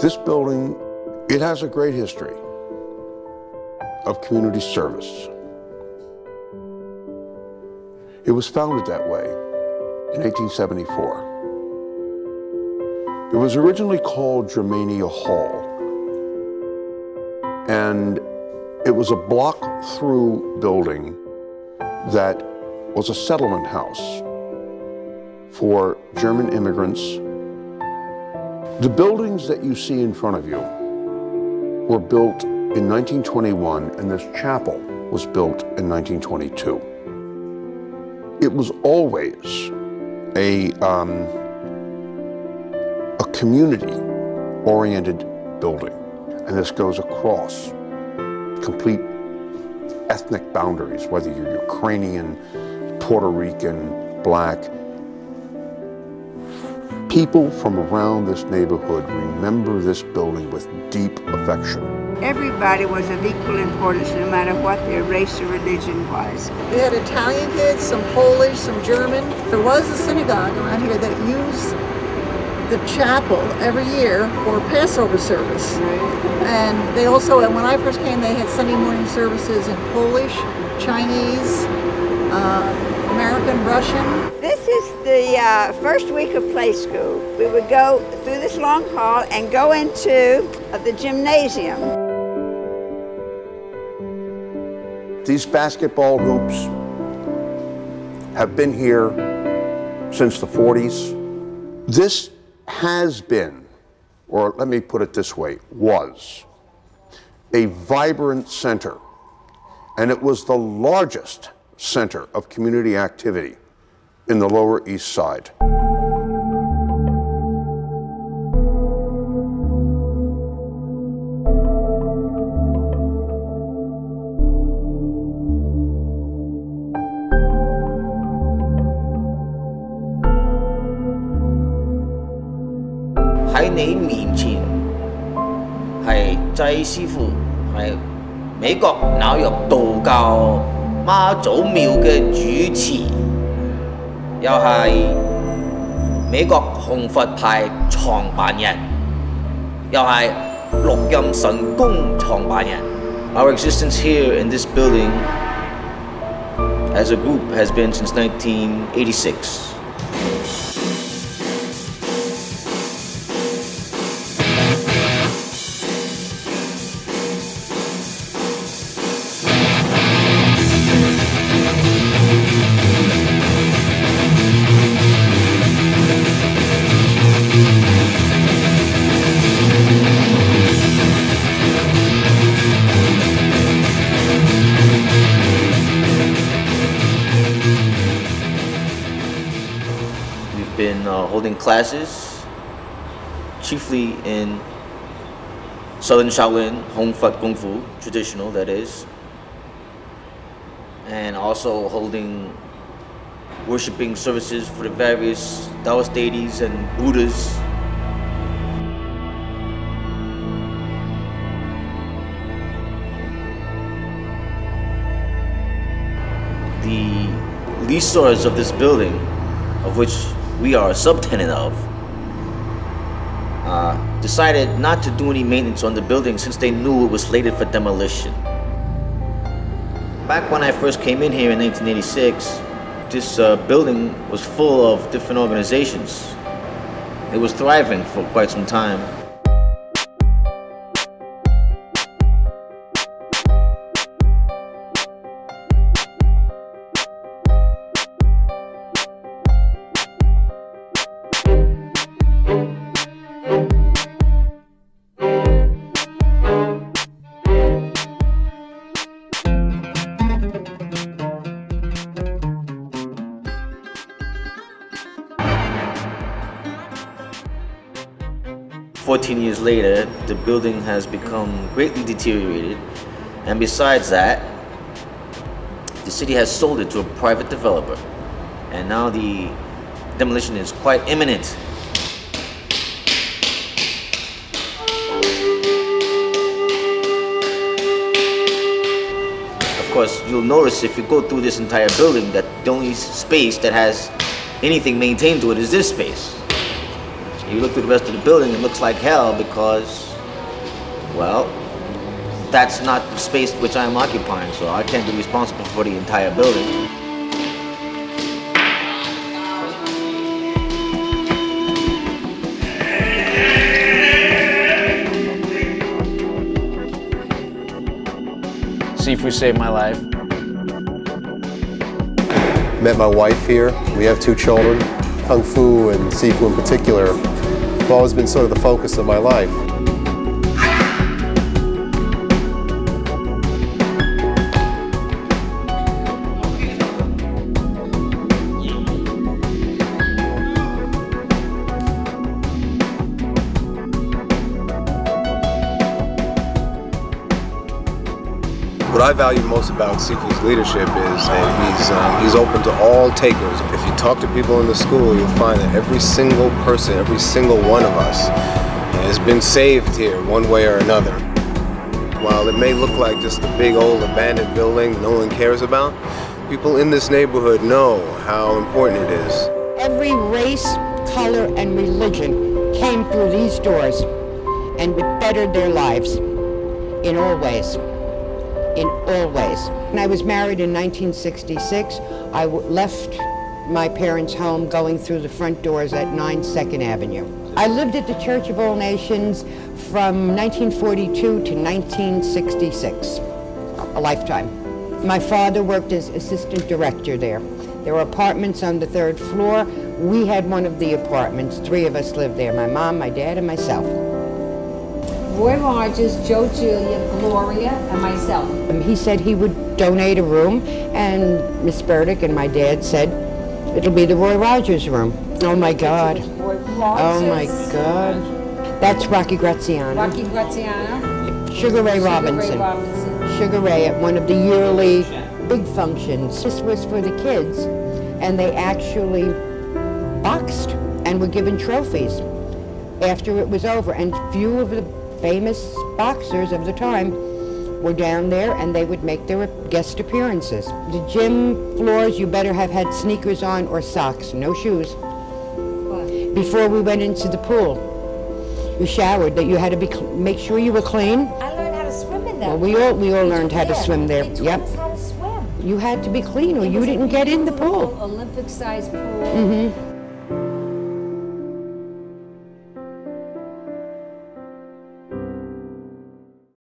This building, it has a great history of community service. It was founded that way in 1874. It was originally called Germania Hall, and it was a block-through building that was a settlement house for German immigrants. The buildings that you see in front of you were built in 1921, and this chapel was built in 1922. It was always a community-oriented building, and this goes across complete ethnic boundaries, whether you're Ukrainian, Puerto Rican, Black. People from around this neighborhood remember this building with deep affection. Everybody was of equal importance, no matter what their race or religion was. We had Italian kids, some Polish, some German. There was a synagogue around here that used the chapel every year for Passover service. And they also, when I first came, they had Sunday morning services in Polish, Chinese, American, Russian. This is the first week of play school. We would go through this long hall and go into the gymnasium. These basketball hoops have been here since the 40s. This has been, or let me put it this way, was a vibrant center, and it was the largest center of community activity in the Lower East Side.喺你面前係祭師傅，係美國紐約道教媽祖廟嘅主持，又係美國紅佛派創辦人，又係錄音神功創辦人。Our existence here in this building as a group has been since 1986. Been holding classes, chiefly in Southern Shaolin, Hong Fat Kung Fu, traditional that is, and also holding worshiping services for the various Taoist deities and Buddhas. The leaseholders of this building, of which we are a subtenant of, decided not to do any maintenance on the building since they knew it was slated for demolition. Back when I first came in here in 1986, this building was full of different organizations. It was thriving for quite some time. "14 years later, the building has become greatly deteriorated, and besides that, the city has sold it to a private developer, and now the demolition is quite imminent." Of course, you'll notice if you go through this entire building that the only space that has anything maintained to it is this space. You look at the rest of the building, it looks like hell because, well, that's not the space which I'm occupying, so I can't be responsible for the entire building. Sifu saved my life. Met my wife here. We have 2 children. Kung Fu and Sifu in particular have always been sort of the focus of my life. What I value most about Sifu's leadership is that he's open to all takers. If you talk to people in the school, you'll find that every single person, every single one of us has been saved here one way or another. While it may look like just a big old abandoned building no one cares about, people in this neighborhood know how important it is. Every race, color, and religion came through these doors and it bettered their lives in all ways. In all ways. When I was married in 1966, I left my parents' home going through the front doors at 9 Second Avenue. I lived at the Church of All Nations from 1942 to 1966, a lifetime. My father worked as assistant director there. There were apartments on the 3rd floor. We had one of the apartments. 3 of us lived there, my mom, my dad, and myself. Roy Rogers, Joe Julia, Gloria, and myself. He said he would donate a room, and Miss Burdick and my dad said, it'll be the Roy Rogers room. Oh my God. Oh my God. That's Rocky Graziano. Rocky Graziano. Sugar Ray Robinson. Sugar Ray at one of the yearly big functions. This was for the kids, and they actually boxed and were given trophies after it was over, and few of the famous boxers of the time were down there and they would make their guest appearances. The gym floors, you better have had sneakers on or socks, no shoes. What? Before we went into the pool, you showered, that you had to make sure you were clean. I learned how to swim in there. Well, we all learned how to swim there. They taught us how to swim. You had to be clean or you didn't get in the pool. Olympic-sized pool. Mm-hmm.